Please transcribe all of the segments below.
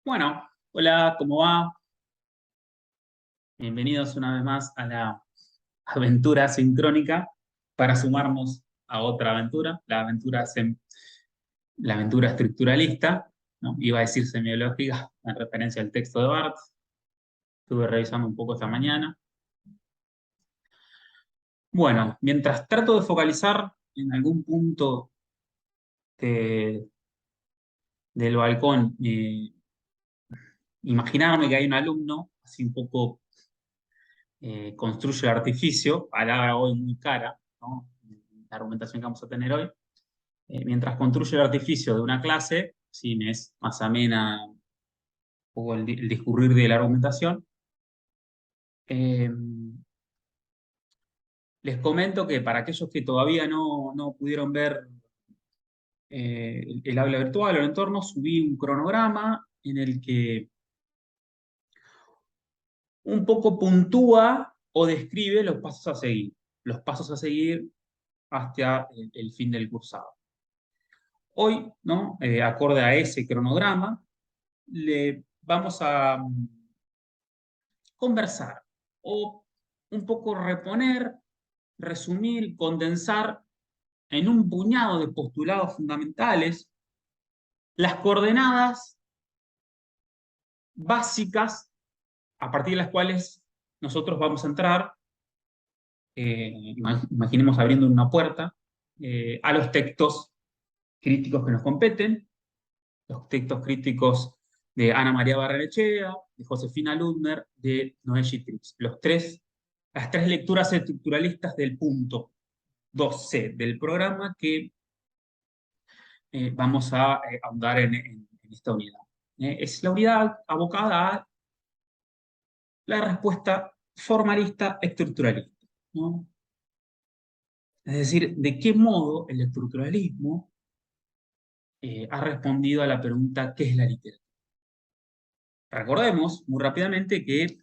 Bueno, hola, ¿cómo va? Bienvenidos una vez más a la aventura sincrónica para sumarnos a otra aventura, la aventura estructuralista, ¿no? Iba a decir semiológica en referencia al texto de Barthes. Estuve revisando un poco esta mañana. Bueno, mientras trato de focalizar en algún punto de- del balcón, imaginarme que hay un alumno, así un poco construye el artificio, palabra hoy muy cara, ¿no? La argumentación que vamos a tener hoy. Mientras construye el artificio de una clase, si me es más amena un poco el discurrir de la argumentación, eh, les comento que para aquellos que todavía no pudieron ver el aula virtual o el entorno, subí un cronograma en el que un poco puntúa o describe los pasos a seguir hasta el fin del cursado. Hoy, ¿no? Acorde a ese cronograma, le vamos a conversar o un poco reponer, resumir, condensar en un puñado de postulados fundamentales las coordenadas básicas a partir de las cuales nosotros vamos a entrar, imaginemos abriendo una puerta, a los textos críticos que nos competen, los textos críticos de Ana María Barrenechea, de Josefina Ludner, de Noé Gitrix. Las tres lecturas estructuralistas del punto 2C del programa que vamos a ahondar en esta unidad. Es la unidad abocada a la respuesta formalista estructuralista, ¿no? Es decir, de qué modo el estructuralismo ha respondido a la pregunta ¿qué es la literatura? Recordemos muy rápidamente que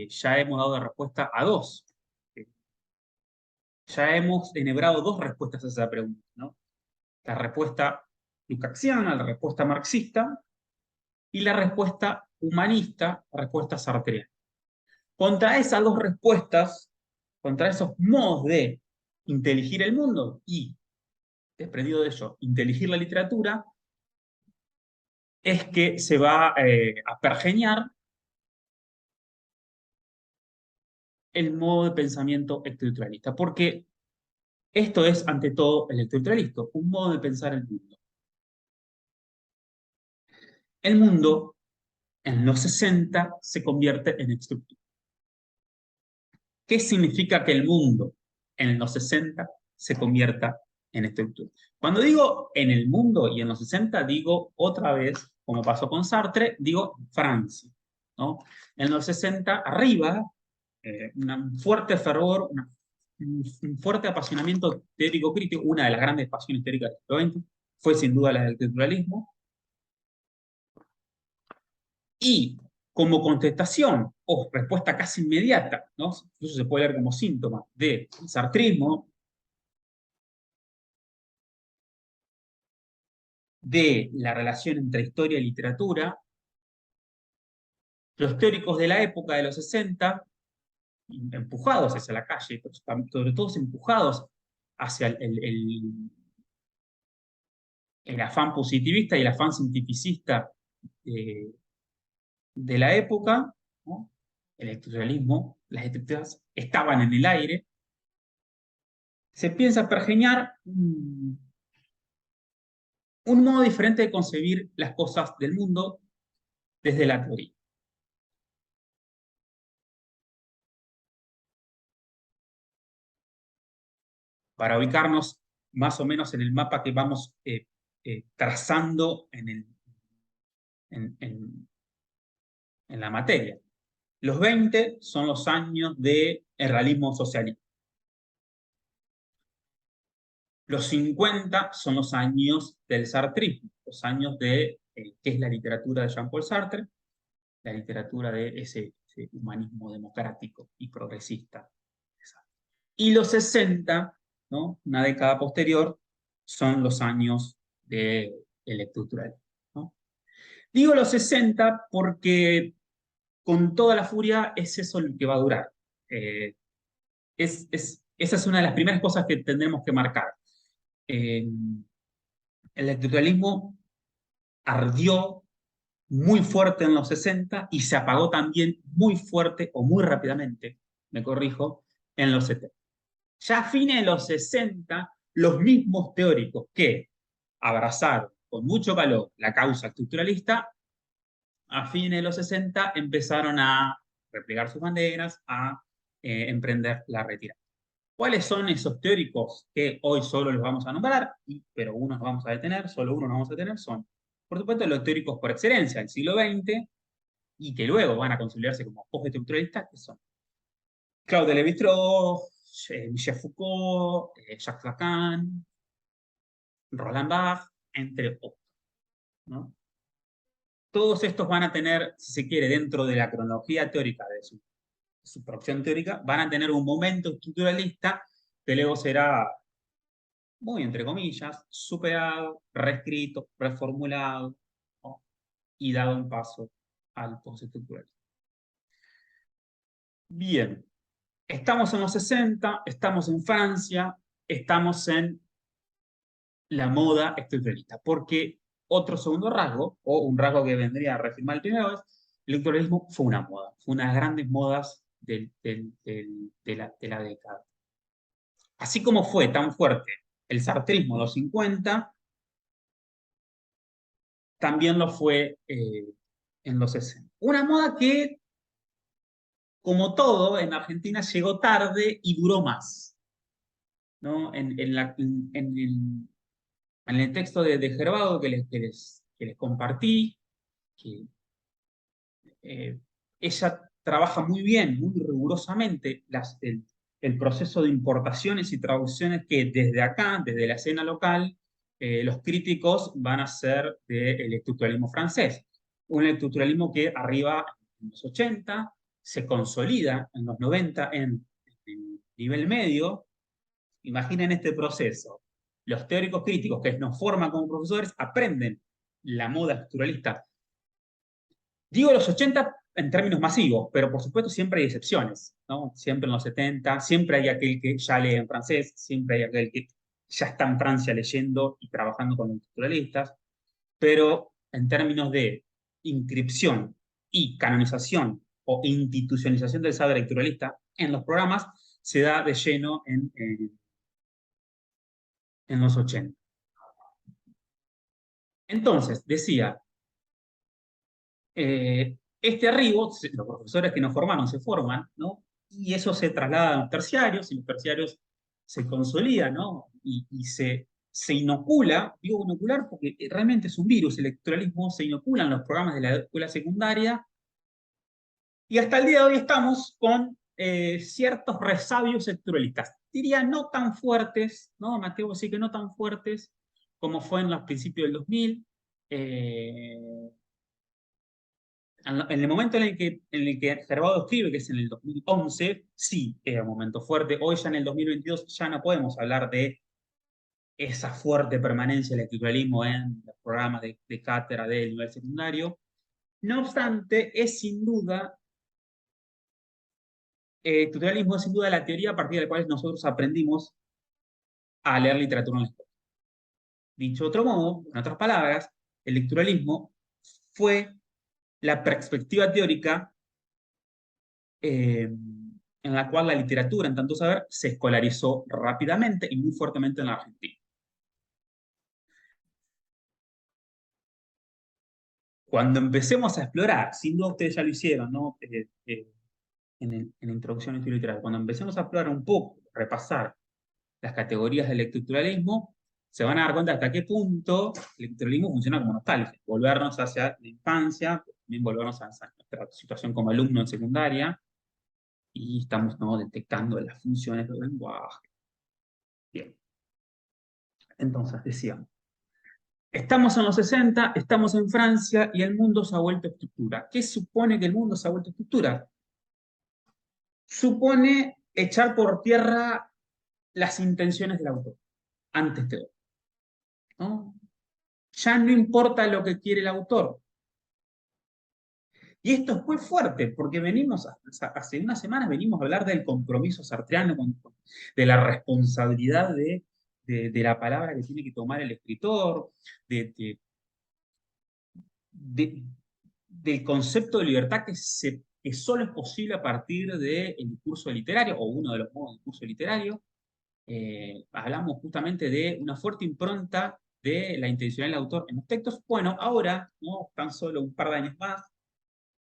ya hemos dado respuesta a dos. Ya hemos enhebrado dos respuestas a esa pregunta, ¿no? La respuesta lukácsiana, la respuesta marxista, y la respuesta humanista, la respuesta sartreana. Contra esas dos respuestas, contra esos modos de inteligir el mundo y, desprendido de ello, inteligir la literatura, es que se va a pergeñar el modo de pensamiento estructuralista. Porque esto es, ante todo, el estructuralismo, un modo de pensar el mundo. El mundo, en los 60, se convierte en estructura. ¿Qué significa que el mundo en los 60 se convierta en estructura? Cuando digo en el mundo y en los 60, digo otra vez, como pasó con Sartre, digo Francia, ¿no? En los 60, arriba, un fuerte fervor, un fuerte apasionamiento teórico crítico, una de las grandes pasiones teóricas del siglo XX, fue sin duda la del estructuralismo, y como contestación o respuesta casi inmediata, ¿no? Incluso se puede leer como síntoma del sartrismo, de la relación entre historia y literatura, los teóricos de la época de los 60, empujados hacia la calle, pero sobre todo empujados hacia el afán positivista y el afán cientificista eh, de la época, ¿no? El estructuralismo, las estructuras estaban en el aire, se piensa pergeñar un modo diferente de concebir las cosas del mundo desde la teoría. Para ubicarnos más o menos en el mapa que vamos trazando en, en, en la materia. Los 20 son los años del realismo socialista. Los 50 son los años del sartrismo, los años de qué es la literatura de Jean-Paul Sartre, la literatura de ese humanismo democrático y progresista. Y los 60, ¿no? Una década posterior, son los años del estructuralismo, ¿no? Digo los 60 porque con toda la furia es eso lo que va a durar. Eh, esa es una de las primeras cosas que tendremos que marcar. Eh, el estructuralismo ardió muy fuerte en los 60 y se apagó también muy fuerte o muy rápidamente, me corrijo, en los 70. Ya a fines de los 60, los mismos teóricos que abrazaron con mucho calor la causa estructuralista, a fines de los 60 empezaron a replegar sus banderas, a emprender la retirada. ¿Cuáles son esos teóricos que hoy solo los vamos a nombrar, pero unos nos vamos a detener, solo uno nos vamos a detener? Son, por supuesto, los teóricos por excelencia del siglo XX y que luego van a consolidarse como postestructuralistas, que son Claude Lévi-Strauss, Michel Foucault, Jacques Lacan, Roland Barthes, entre otros, ¿no? Todos estos van a tener, si se quiere, dentro de la cronología teórica de su producción teórica, van a tener un momento estructuralista que luego será, muy entre comillas, superado, reescrito, reformulado, ¿no? Y dado un paso al postestructuralismo. Bien, estamos en los 60, estamos en Francia, estamos en la moda estructuralista, porque otro segundo rasgo, o un rasgo que vendría a reafirmar el primero, es el estructuralismo fue una moda, fue una de las grandes modas de la década. Así como fue tan fuerte el sartrismo de los 50, también lo fue en los 60. Una moda que, como todo, en Argentina llegó tarde y duró más, ¿no? En el texto de Gervado que les compartí, que ella trabaja muy bien, muy rigurosamente el proceso de importaciones y traducciones que desde acá, desde la escena local, los críticos van a hacer del estructuralismo francés. Un estructuralismo que arriba en los 80, se consolida en los 90 en nivel medio. Imaginen este proceso. Los teóricos críticos que nos forman como profesores aprenden la moda estructuralista. Digo los 80 en términos masivos, pero por supuesto siempre hay excepciones, ¿no? Siempre en los 70, siempre hay aquel que ya lee en francés, siempre hay aquel que ya está en Francia leyendo y trabajando con los estructuralistas, pero en términos de inscripción y canonización o institucionalización del saber electoralista en los programas, se da de lleno en los 80. Entonces, decía, este arribo, los profesores que nos formaron se forman, ¿no? Y eso se traslada a los terciarios, y los terciarios se consolidan, ¿no? Y se inocula, digo inocular porque realmente es un virus, el electoralismo se inocula en los programas de la escuela secundaria, y hasta el día de hoy estamos con ciertos resabios electoralistas. Diría no tan fuertes, ¿no? Me atrevo a decir que no tan fuertes como fue en los principios del 2000. En el momento en el que Gervado escribe, que es en el 2011, sí era un momento fuerte. Hoy ya en el 2022 ya no podemos hablar de esa fuerte permanencia del estructuralismo en los programas de cátedra del nivel secundario. No obstante, es sin duda, el estructuralismo es sin duda la teoría a partir de la cual nosotros aprendimos a leer literatura en la escuela. Dicho de otro modo, en otras palabras, el estructuralismo fue la perspectiva teórica en la cual la literatura, en tanto saber, se escolarizó rápidamente y muy fuertemente en la Argentina. Cuando empecemos a explorar, sin duda ustedes ya lo hicieron, ¿no? En Introducción al Estilo Literario, cuando empecemos a explorar un poco, repasar las categorías del estructuralismo, se van a dar cuenta hasta qué punto el estructuralismo funciona como nostalgia, volvernos hacia la infancia, también volvernos a nuestra situación como alumno en secundaria, y estamos, ¿no?, detectando las funciones del lenguaje. Bien. Entonces, decíamos, estamos en los 60, estamos en Francia y el mundo se ha vuelto estructura. ¿Qué supone que el mundo se ha vuelto estructura? Supone echar por tierra las intenciones del autor, antes de todo, ¿no? Ya no importa lo que quiere el autor, Y esto es muy fuerte, porque hace unas semanas venimos a hablar del compromiso sartreano, de la responsabilidad de la palabra que tiene que tomar el escritor, de, de- de- del concepto de libertad que solo es posible a partir del discurso literario, o uno de los modos de discurso literario. Hablamos justamente de una fuerte impronta de la intencionalidad del autor en los textos. Bueno, ahora, no tan solo un par de años más,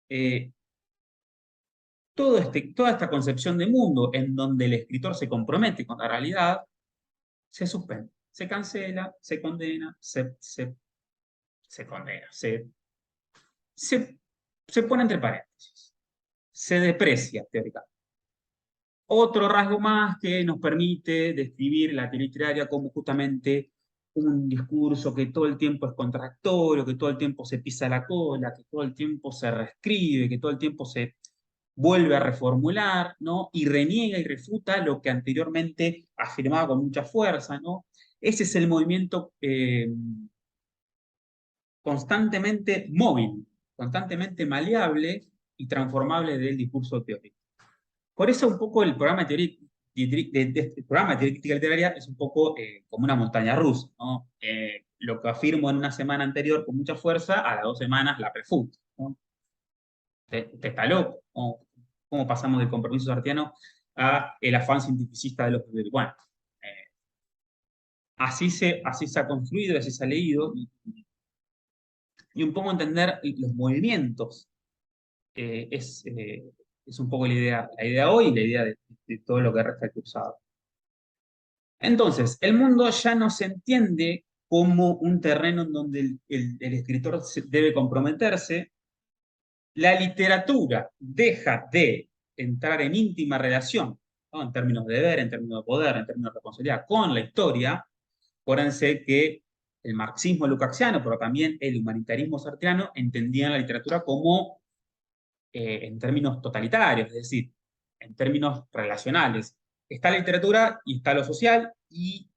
eh, toda esta concepción de mundo en donde el escritor se compromete con la realidad, se suspende, se cancela, se condena, se condena, se, se pone entre paréntesis, se deprecia teóricamente. Otro rasgo más que nos permite describir la teoría literaria como justamente un discurso que todo el tiempo es contradictorio, que todo el tiempo se pisa la cola, que todo el tiempo se reescribe, que todo el tiempo se vuelve a reformular, ¿no? Y reniega y refuta lo que anteriormente afirmaba con mucha fuerza, ¿no? Ese es el movimiento constantemente móvil, constantemente maleable y transformable del discurso teórico. Por eso un poco el programa de este programa de teoría crítica literaria es un poco como una montaña rusa, ¿no? Lo que afirmo en una semana anterior con mucha fuerza, a las 2 semanas la refuto, ¿no? Te está loco, ¿no? ¿Cómo pasamos del compromiso sartiano a el afán cientificista de los bebés? Bueno, eh, así se ha construido y así se ha leído, y un poco entender los movimientos eh, es, eh, es un poco la idea hoy y la idea de todo lo que resta el cursado. Entonces, el mundo ya no se entiende como un terreno en donde el escritor debe comprometerse. La literatura deja de entrar en íntima relación, ¿no? En términos de deber, en términos de poder, en términos de responsabilidad con la historia. Acuérdense que el marxismo lukácsiano, pero también el humanitarismo sartreano, entendían la literatura como en términos totalitarios, es decir, en términos relacionales. Está la literatura y está lo social y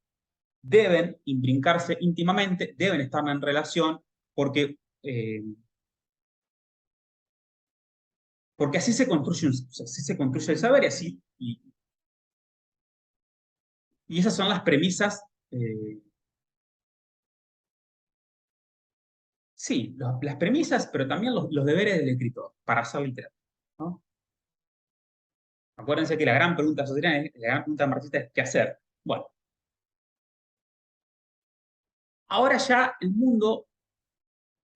deben imbrincarse íntimamente, deben estar en relación, porque, porque así se construye el saber y esas son las premisas, sí, las premisas, pero también los deberes del escritor para hacer literatura, ¿no? Acuérdense que la gran pregunta social, la gran pregunta marxista es ¿qué hacer? Bueno, ahora ya el mundo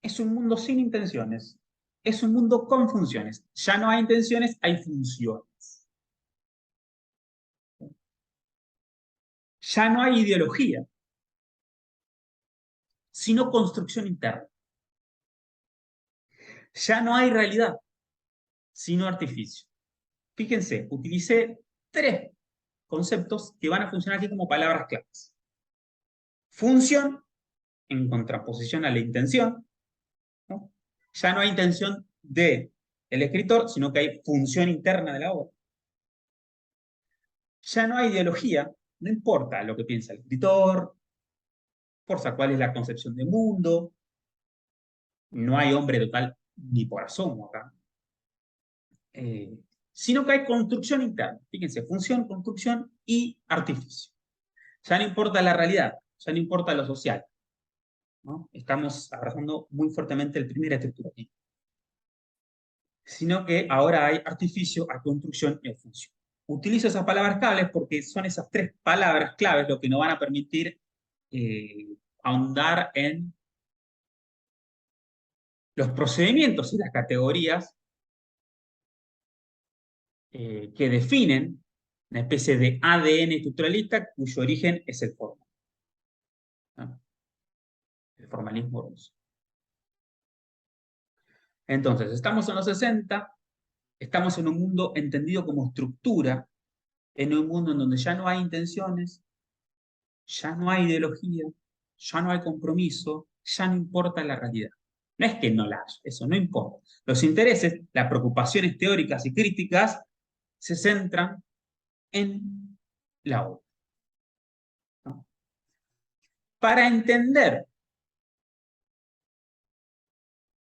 es un mundo sin intenciones, es un mundo con funciones. Ya no hay intenciones, hay funciones. Ya no hay ideología, sino construcción interna. Ya no hay realidad, sino artificio. Fíjense, utilicé 3 conceptos que van a funcionar aquí como palabras claves. Función, en contraposición a la intención, ¿no? Ya no hay intención del escritor, sino que hay función interna de la obra. Ya no hay ideología, no importa lo que piensa el escritor, por cuál es la concepción de mundo, no hay hombre total ni por asomo acá, eh, sino que hay construcción interna. Fíjense, función, construcción y artificio. Ya no importa la realidad, ya no importa lo social, ¿no? Estamos abrazando muy fuertemente el primer estructura aquí. Sino que ahora hay artificio, hay construcción y hay función. Utilizo esas palabras claves porque son esas 3 palabras claves lo que nos van a permitir eh, ahondar en los procedimientos y las categorías que definen una especie de ADN estructuralista cuyo origen es el formal, ¿no? El formalismo ruso. Entonces, estamos en los 60, estamos en un mundo entendido como estructura, en un mundo en donde ya no hay intenciones, ya no hay ideología, ya no hay compromiso, ya no importa la realidad. No es que no la haya, eso no importa. Los intereses, las preocupaciones teóricas y críticas se centran en la obra, ¿no? Para entender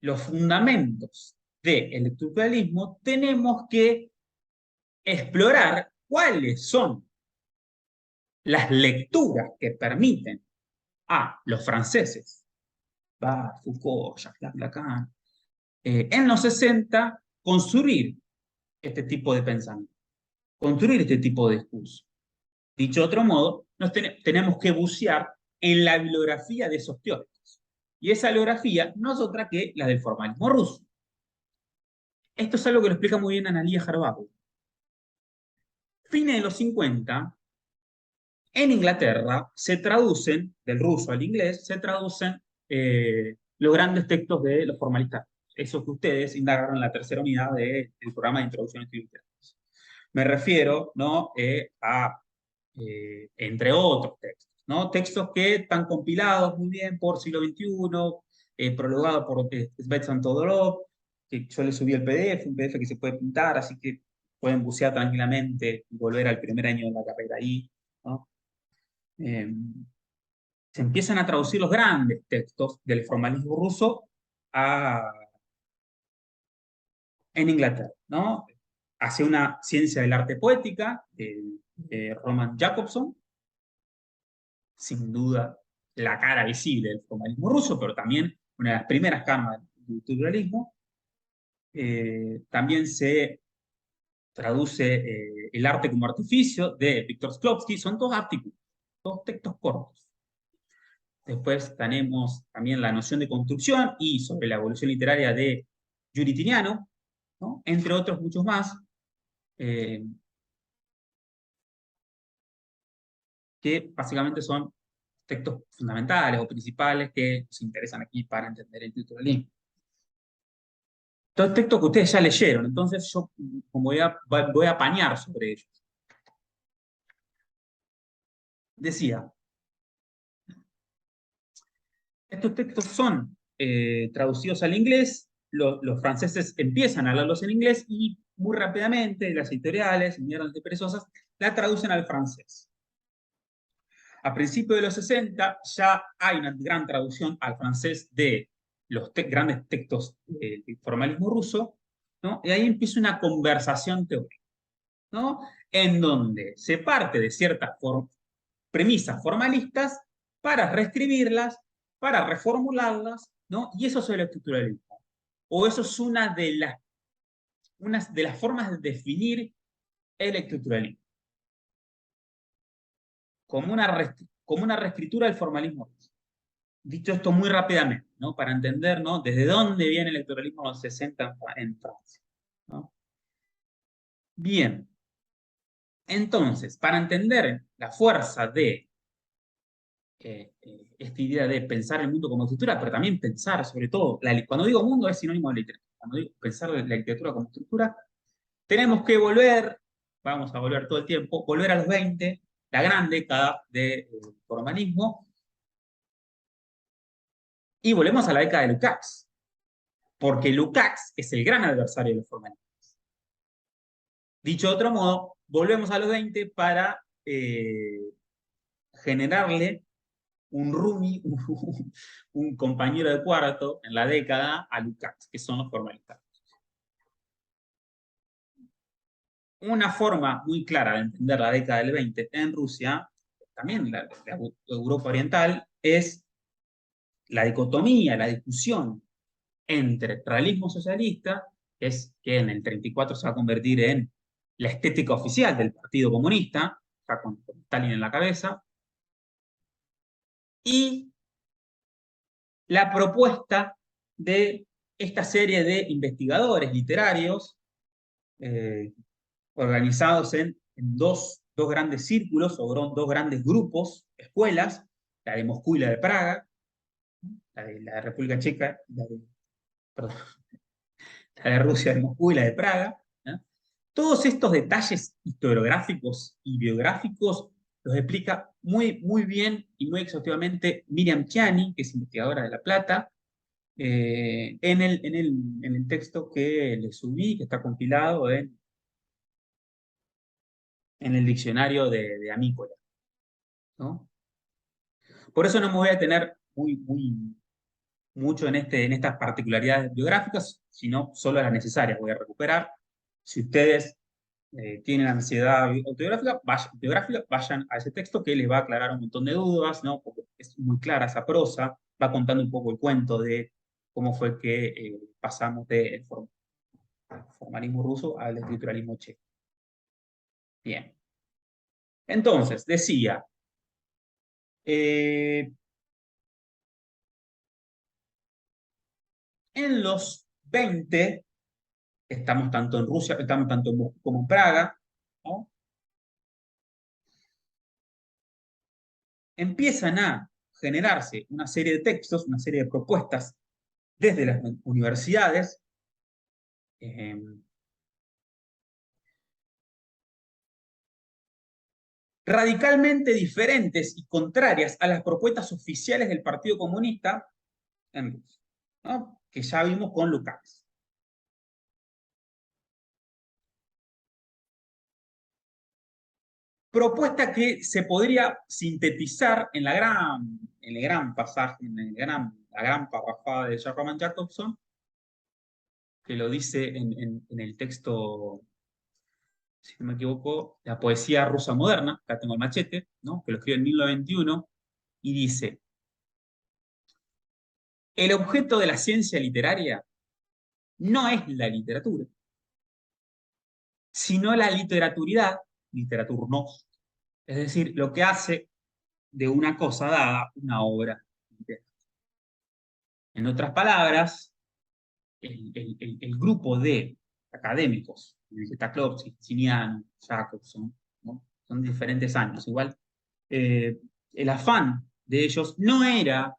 los fundamentos del estructuralismo, tenemos que explorar cuáles son las lecturas que permiten a los franceses, Barthes, Foucault, Jacques Lacan, en los 60, construir este tipo de pensamiento, construir este tipo de discurso. Dicho de otro modo, tenemos que bucear en la bibliografía de esos teóricos. Y esa bibliografía no es otra que la del formalismo ruso. Esto es algo que lo explica muy bien Analía Jarbabu. Fines de los 50, en Inglaterra se traducen, del ruso al inglés, se traducen los grandes textos de los formalistas, esos que ustedes indagaron en la tercera unidad del programa de introducción a estudios literarios. Me refiero, ¿no? Entre otros textos, ¿no? Textos que están compilados muy bien por siglo XXI, prologado por Svetlana Todorov, que yo le subí el PDF, un PDF que se puede pintar, así que pueden bucear tranquilamente y volver al primer año de la carrera ahí, ¿no? Eh, Se empiezan a traducir los grandes textos del formalismo ruso en Inglaterra, ¿no? Hacia una ciencia del arte poética de Roman Jakobson, sin duda la cara visible del formalismo ruso, pero también una de las primeras caras del estructuralismo. También se traduce El arte como artificio de Víctor Shklovsky, son dos artículos, dos textos cortos. Después tenemos también la noción de construcción y sobre la evolución literaria de Yuri Tiniano, ¿no? Entre otros muchos más, eh, que básicamente son textos fundamentales o principales que nos interesan aquí para entender el estructuralismo. Todos textos que ustedes ya leyeron, entonces yo como voy a apañar sobre ellos. Decía, estos textos son traducidos al inglés, los franceses empiezan a hablarlos en inglés y muy rápidamente las editoriales, inmigrantes perezosas, la traducen al francés. A principios de los 60 ya hay una gran traducción al francés de los grandes textos del formalismo ruso, ¿no? Y ahí empieza una conversación teórica, ¿no? En donde se parte de ciertas premisas formalistas para reescribirlas, para reformularlas, ¿no? Y eso es el estructuralismo. O eso es una de las formas de definir el estructuralismo, como una reescritura del formalismo ruso. Dicho esto muy rápidamente, ¿no? Para entender, ¿no? Desde dónde viene el electoralismo en los 60 en Francia, ¿no? Bien, entonces, para entender la fuerza de esta idea de pensar el mundo como estructura, pero también pensar, sobre todo, cuando digo mundo es sinónimo de literatura, cuando digo pensar la literatura como estructura, tenemos que volver, vamos a volver todo el tiempo, volver a los 20, la gran década del formalismo, y volvemos a la década de Lukács, porque Lukács es el gran adversario de los formalistas. Dicho de otro modo, volvemos a los 20 para generarle un roomie, un compañero de cuarto en la década a Lukács, que son los formalistas. Una forma muy clara de entender la década del 20 en Rusia, también la Europa Oriental, es la dicotomía, la discusión entre realismo socialista, que en el 34 se va a convertir en la estética oficial del Partido Comunista, ya con Stalin en la cabeza, y la propuesta de esta serie de investigadores literarios organizados en dos grandes círculos o dos grandes grupos, escuelas, la de Moscú y la de Praga, la de República Checa, perdón, la de Rusia de Moscú y la de Praga. ¿No? Todos estos detalles historiográficos y biográficos los explica muy, muy bien y muy exhaustivamente Miriam Chiani, que es investigadora de La Plata, en el texto que le subí, que está compilado en el diccionario de Amícola, ¿no? Por eso no me voy a tener muy, muy mucho en estas particularidades biográficas, sino solo las necesarias. Voy a recuperar. Si ustedes tienen ansiedad biográfica, vayan a ese texto que les va a aclarar un montón de dudas, ¿no? Porque es muy clara esa prosa, va contando un poco el cuento de cómo fue que pasamos del formalismo ruso al escrituralismo checo. Bien. Entonces, decía, eh, en los 20, estamos tanto en Rusia, estamos tanto en Moscú como en Praga, ¿no? Empiezan a generarse una serie de textos, una serie de propuestas desde las universidades, eh, radicalmente diferentes y contrarias a las propuestas oficiales del Partido Comunista en Rusia, ¿no? Que ya vimos con Lukács. Propuesta que se podría sintetizar en el gran pasaje, la gran parrafada de Roman Jacobson, que lo dice en el texto, si no me equivoco, La poesía rusa moderna, acá tengo el machete, ¿no? Que lo escribe en 1921, y dice, el objeto de la ciencia literaria no es la literatura, sino la literaturidad, literaturnos, es decir, lo que hace de una cosa dada una obra literaria. En otras palabras, el grupo de académicos, Stokowski, Siniano, Jacobson, ¿no? Son diferentes años, igual, el afán de ellos no era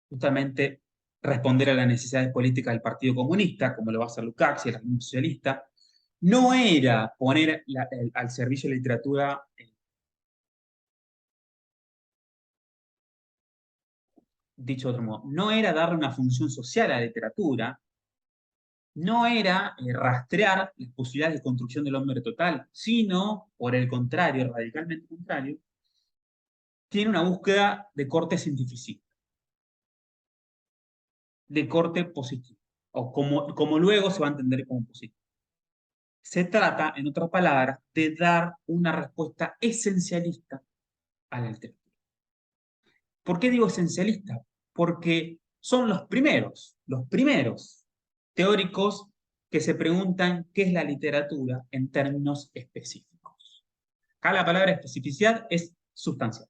justamente responder a las necesidades políticas del Partido Comunista, como lo va a hacer Lukács y el Partido Socialista, no era poner al servicio de la literatura, dicho de otro modo, no era darle una función social a la literatura, no era rastrear las posibilidades de construcción del hombre total, sino, por el contrario, radicalmente contrario, tiene una búsqueda de corte científico, de corte positivo, o como luego se va a entender como positivo. Se trata, en otras palabras, de dar una respuesta esencialista a la literatura. ¿Por qué digo esencialista? Porque son los primeros teóricos que se preguntan qué es la literatura en términos específicos. Acá la palabra especificidad es sustancial.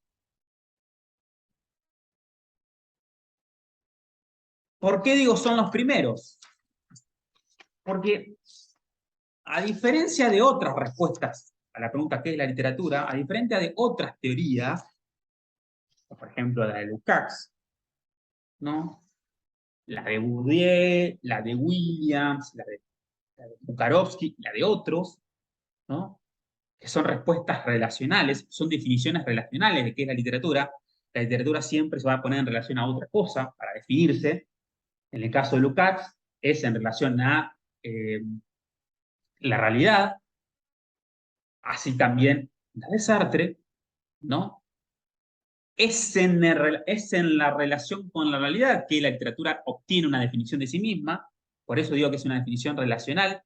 ¿Por qué digo son los primeros? Porque a diferencia de otras respuestas a la pregunta ¿qué es la literatura? A diferencia de otras teorías, por ejemplo la de Lukács, ¿no? La de Bourdieu, la de Williams, la de Bukharovsky, la de otros, ¿no? Que son respuestas relacionales, son definiciones relacionales de qué es la literatura. La literatura siempre se va a poner en relación a otra cosa para definirse. En el caso de Lukács, es en relación a la realidad, así también la de Sartre, ¿no? Es en la relación con la realidad que la literatura obtiene una definición de sí misma, por eso digo que es una definición relacional,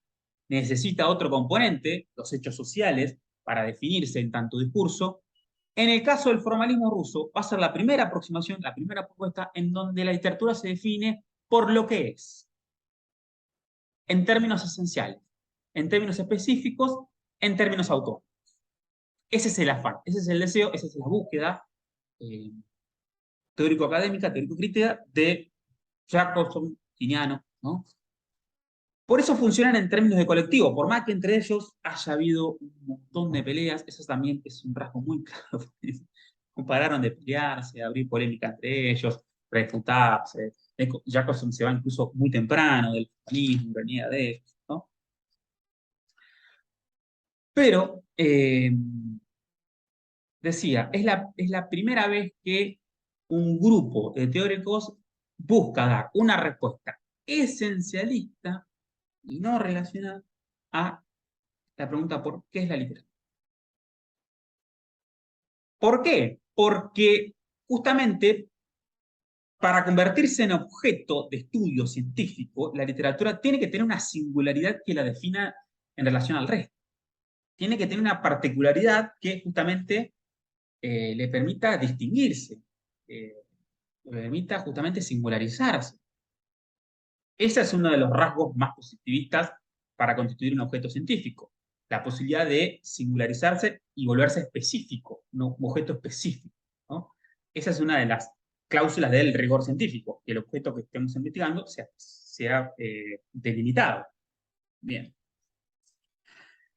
necesita otro componente, los hechos sociales, para definirse en tanto discurso. En el caso del formalismo ruso, va a ser la primera aproximación, la primera propuesta en donde la literatura se define por lo que es, en términos esenciales, en términos específicos, en términos autónomos. Ese es el afán, ese es el deseo, esa es la búsqueda eh, teórico-académica, teórico-crítica de Jacobson, Tiniano, ¿no? Por eso funcionan en términos de colectivo, por más que entre ellos haya habido un montón de peleas, eso también es un rasgo muy claro. Pararon de pelearse, de abrir polémica entre ellos, refutarse. Jacobson se va incluso muy temprano del feminismo, venía de ellos, ¿no? Pero, decía, es la primera vez que un grupo de teóricos busca dar una respuesta esencialista y no relacionada a la pregunta por qué es la literatura. ¿Por qué? Porque justamente para convertirse en objeto de estudio científico, la literatura tiene que tener una singularidad que la defina en relación al resto. Tiene que tener una particularidad que justamente le permita distinguirse, le permita justamente singularizarse. Ese es uno de los rasgos más positivistas para constituir un objeto científico, la posibilidad de singularizarse y volverse específico, un objeto específico, ¿no? Esa es una de las cláusulas del rigor científico, que el objeto que estemos investigando sea delimitado. Bien.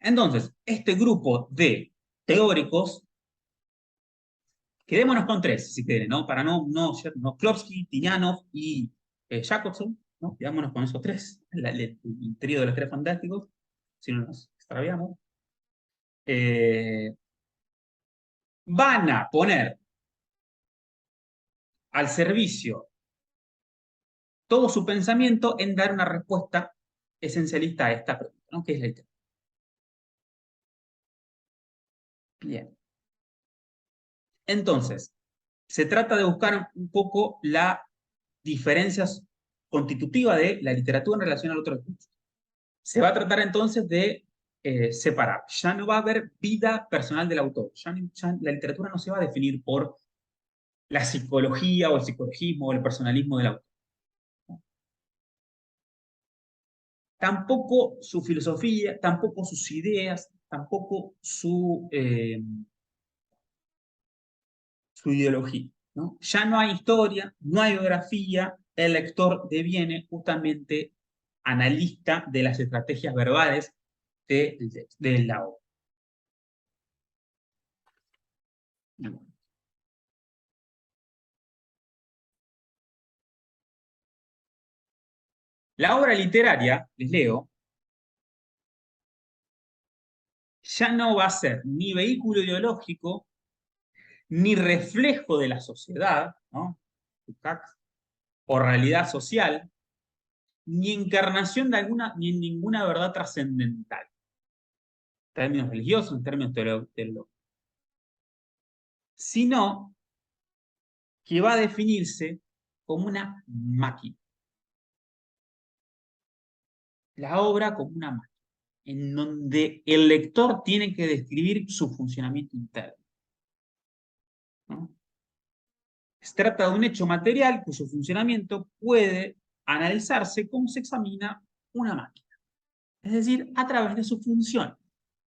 Entonces, este grupo de teóricos, quedémonos con tres, si quieren, ¿no? Para no Klopsky, Tinianov y Jacobson, ¿no? Quedémonos con esos tres, el trío de los tres fantásticos, si no nos extraviamos. Van a poner al servicio todo su pensamiento en dar una respuesta esencialista a esta pregunta, ¿no? ¿Qué es la literatura? Bien. Entonces, se trata de buscar un poco la diferencia constitutiva de la literatura en relación al otro discurso. Se va a tratar entonces de separar. Ya no va a haber vida personal del autor. Ya la literatura no se va a definir por la psicología o el psicologismo o el personalismo del autor. Tampoco su filosofía, tampoco sus ideas, tampoco su ideología, ¿no? Ya no hay historia, no hay biografía, el lector deviene justamente analista de las estrategias verbales de la obra. La obra literaria, les leo, ya no va a ser ni vehículo ideológico, ni reflejo de la sociedad, ¿no? O realidad social, ni encarnación de alguna, ni en ninguna verdad trascendental. En términos religiosos, en términos teológicos. Sino que va a definirse como una máquina. La obra como una máquina, en donde el lector tiene que describir su funcionamiento interno, ¿no? Se trata de un hecho material cuyo funcionamiento puede analizarse como se examina una máquina, es decir, a través de su función.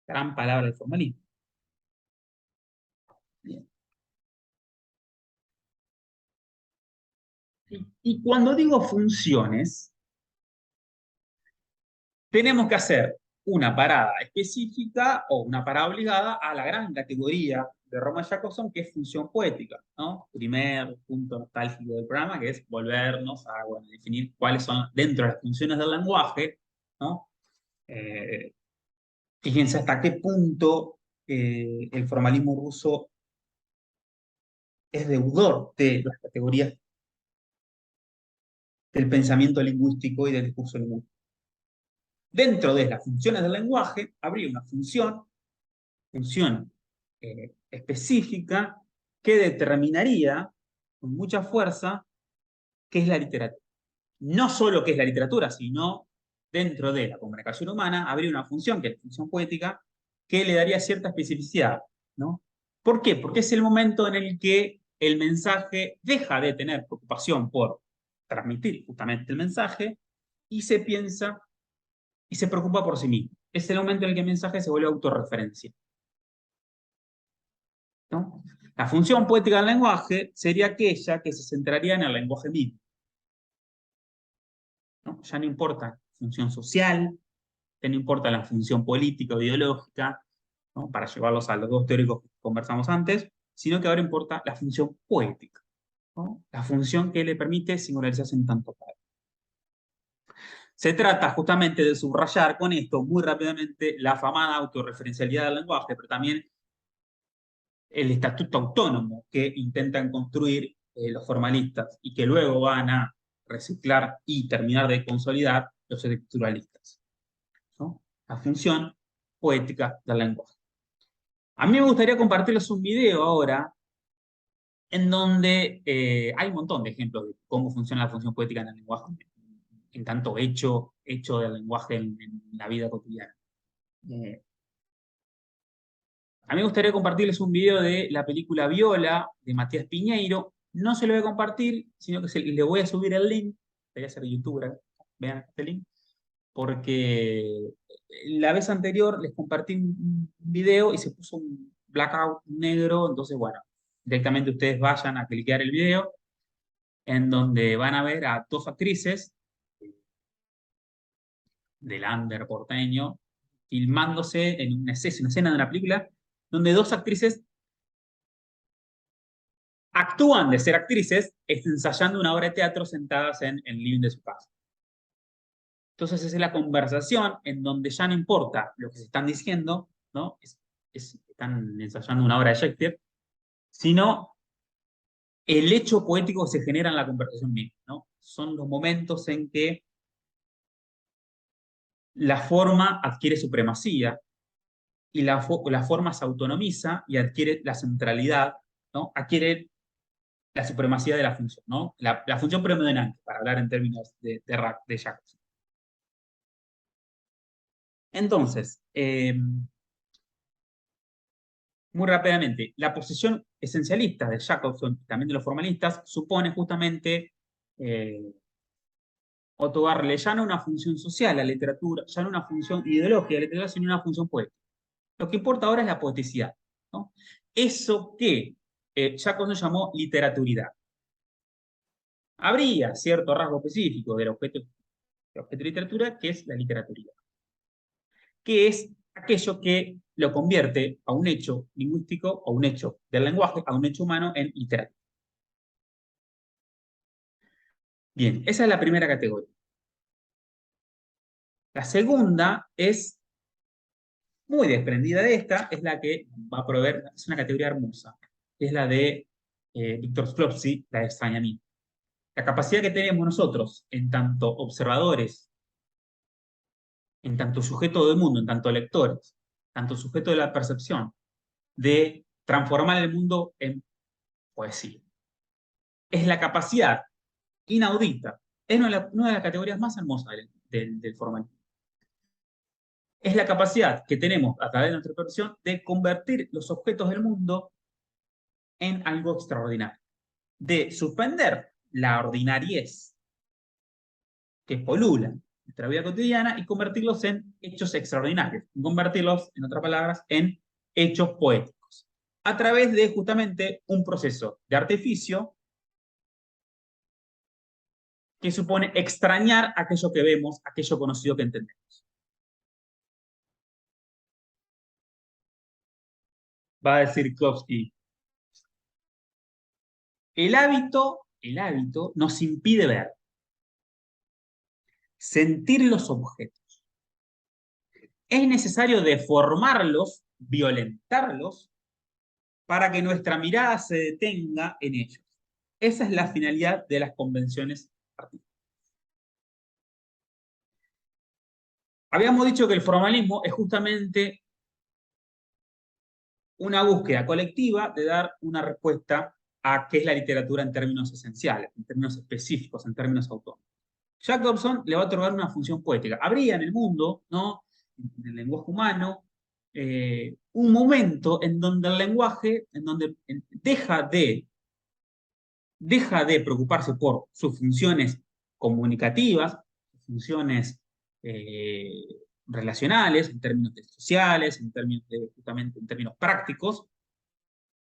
Gran palabra del formalismo. Bien. Y cuando digo funciones, tenemos que hacer una parada específica o una parada obligada a la gran categoría de Roman Jacobson, que es función poética, ¿no? Primer punto nostálgico del programa, que es volvernos a, bueno, definir cuáles son dentro de las funciones del lenguaje, ¿no? Eh, Fíjense hasta qué punto el formalismo ruso es deudor de las categorías del pensamiento lingüístico y del discurso lingüístico. Dentro de las funciones del lenguaje habría una función específica que determinaría con mucha fuerza qué es la literatura. No solo qué es la literatura, sino dentro de la comunicación humana habría una función, que es la función poética, que le daría cierta especificidad, ¿no? ¿Por qué? Porque es el momento en el que el mensaje deja de tener preocupación por transmitir justamente el mensaje y se piensa y se preocupa por sí mismo. Es el momento en el que el mensaje se vuelve autorreferencia, ¿no? La función poética del lenguaje sería aquella que se centraría en el lenguaje mismo, ¿no? Ya no importa función social, ya no importa la función política o ideológica, ¿no? Para llevarlos a los dos teóricos que conversamos antes, sino que ahora importa la función poética, ¿no? La función que le permite singularizarse en tanto tal. Se trata justamente de subrayar con esto muy rápidamente la afamada autorreferencialidad del lenguaje, pero también el estatuto autónomo que intentan construir los formalistas y que luego van a reciclar y terminar de consolidar los estructuralistas, ¿no? La función poética del lenguaje. A mí me gustaría compartirles un video ahora en donde hay un montón de ejemplos de cómo funciona la función poética en el lenguaje, en tanto hecho del lenguaje en la vida cotidiana. Eh, a mí me gustaría compartirles un video de la película Viola, de Matías Piñeiro. No se lo voy a compartir, sino que le voy a subir el link. Voy a ser youtuber, vean este link. Porque la vez anterior les compartí un video y se puso un blackout negro. Entonces, bueno, directamente ustedes vayan a cliquear el video, en donde van a ver a dos actrices del under porteño filmándose en una escena de una película donde dos actrices actúan de ser actrices ensayando una obra de teatro sentadas en el living de su casa. Entonces esa es la conversación en donde ya no importa lo que se están diciendo, ¿no? Están ensayando una obra de Shakespeare, sino el hecho poético que se genera en la conversación misma, ¿no? Son los momentos en que la forma adquiere supremacía y la forma se autonomiza y adquiere la centralidad, ¿no? Adquiere la supremacía de la función, ¿no? La función predominante, para hablar en términos de Jacobson. Entonces, muy rápidamente, la posición esencialista de Jacobson, también de los formalistas, supone justamente otorgarle ya no una función social a la literatura, ya no una función ideológica a la literatura, sino una función poética. Lo que importa ahora es la poeticidad, ¿no? Eso que Jacobson llamó literaturidad. Habría cierto rasgo específico del objeto de literatura, que es la literaturidad, que es aquello que lo convierte a un hecho lingüístico o un hecho del lenguaje, a un hecho humano en literatura. Bien, esa es la primera categoría. La segunda es muy desprendida de esta, es la que va a proveer, es una categoría hermosa, es la de Víctor Szlopsy, la de extrañamiento. La capacidad que tenemos nosotros, en tanto observadores, en tanto sujeto del mundo, en tanto lectores, tanto sujeto de la percepción, de transformar el mundo en poesía. Es la capacidad inaudita, es una de las categorías más hermosas del formalismo. Es la capacidad que tenemos a través de nuestra percepción de convertir los objetos del mundo en algo extraordinario, de suspender la ordinariez que polula nuestra vida cotidiana y convertirlos en hechos extraordinarios, convertirlos, en otras palabras, en hechos poéticos, a través de justamente un proceso de artificio que supone extrañar aquello que vemos, aquello conocido que entendemos. Va a decir Klopsky, el hábito nos impide ver, sentir los objetos. Es necesario deformarlos, violentarlos, para que nuestra mirada se detenga en ellos. Esa es la finalidad de las convenciones artísticas. Habíamos dicho que el formalismo es justamente una búsqueda colectiva de dar una respuesta a qué es la literatura en términos esenciales, en términos específicos, en términos autónomos. Jacobson le va a otorgar una función poética. Habría en el mundo, ¿no?, en el lenguaje humano, un momento en donde el lenguaje, en donde deja de preocuparse por sus funciones comunicativas, sus funciones relacionales, en términos sociales, justamente en términos prácticos,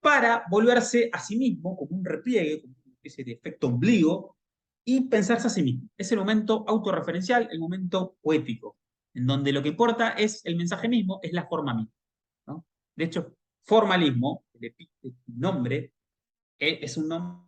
para volverse a sí mismo como un repliegue, como una especie de efecto ombligo, y pensarse a sí mismo. Es el momento autorreferencial, el momento poético, en donde lo que importa es el mensaje mismo, es la forma misma, ¿no? De hecho, formalismo, el nombre, es un nombre